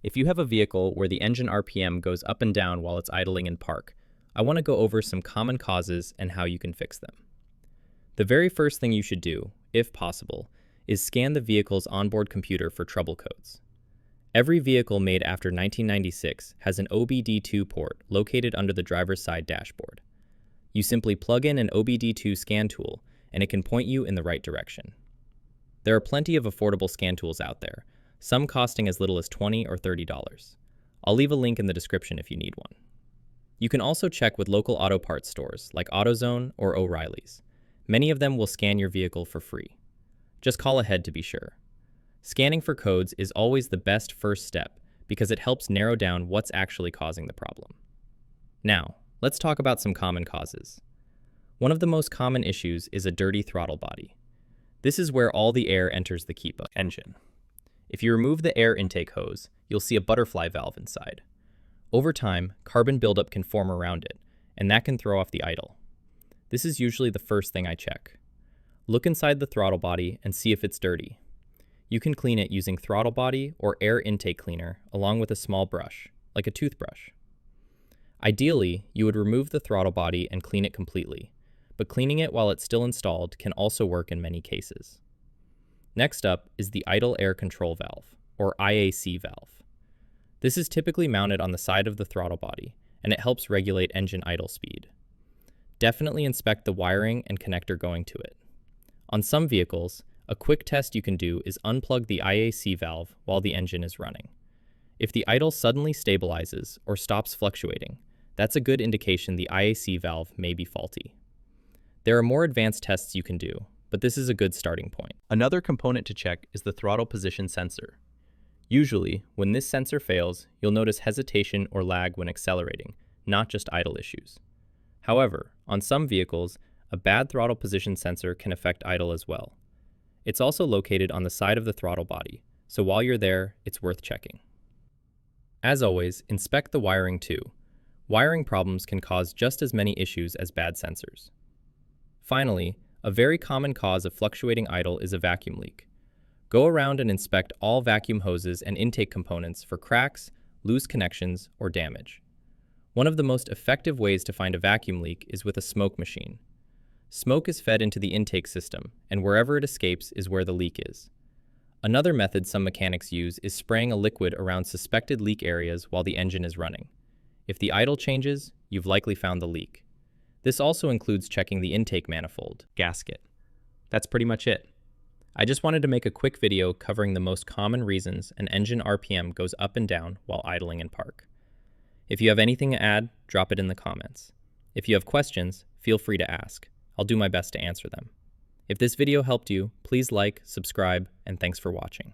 If you have a vehicle where the engine RPM goes up and down while it's idling in park, I want to go over some common causes and how you can fix them. The very first thing you should do, if possible, is scan the vehicle's onboard computer for trouble codes. Every vehicle made after 1996 has an OBD2 port located under the driver's side dashboard. You simply plug in an OBD2 scan tool and it can point you in the right direction. There are plenty of affordable scan tools out there, some costing as little as $20 or $30. I'll leave a link in the description if you need one. You can also check with local auto parts stores like AutoZone or O'Reilly's. Many of them will scan your vehicle for free. Just call ahead to be sure. Scanning for codes is always the best first step because it helps narrow down what's actually causing the problem. Now, let's talk about some common causes. One of the most common issues is a dirty throttle body. This is where all the air enters the keepa engine. If you remove the air intake hose, you'll see a butterfly valve inside. Over time, carbon buildup can form around it, and that can throw off the idle. This is usually the first thing I check. Look inside the throttle body and see if it's dirty. You can clean it using throttle body or air intake cleaner along with a small brush, like a toothbrush. Ideally, you would remove the throttle body and clean it completely, but cleaning it while it's still installed can also work in many cases. Next up is the idle air control valve, or IAC valve. This is typically mounted on the side of the throttle body, and it helps regulate engine idle speed. Definitely inspect the wiring and connector going to it. On some vehicles, a quick test you can do is unplug the IAC valve while the engine is running. If the idle suddenly stabilizes or stops fluctuating, that's a good indication the IAC valve may be faulty. There are more advanced tests you can do, but this is a good starting point. Another component to check is the throttle position sensor. Usually, when this sensor fails, you'll notice hesitation or lag when accelerating, not just idle issues. However, on some vehicles, a bad throttle position sensor can affect idle as well. It's also located on the side of the throttle body, so while you're there, it's worth checking. As always, inspect the wiring too. Wiring problems can cause just as many issues as bad sensors. Finally, a very common cause of fluctuating idle is a vacuum leak. Go around and inspect all vacuum hoses and intake components for cracks, loose connections, or damage. One of the most effective ways to find a vacuum leak is with a smoke machine. Smoke is fed into the intake system, and wherever it escapes is where the leak is. Another method some mechanics use is spraying a liquid around suspected leak areas while the engine is running. If the idle changes, you've likely found the leak. This also includes checking the intake manifold gasket. That's pretty much it. I just wanted to make a quick video covering the most common reasons an engine RPM goes up and down while idling in park. If you have anything to add, drop it in the comments. If you have questions, feel free to ask. I'll do my best to answer them. If this video helped you, please like, subscribe, and thanks for watching.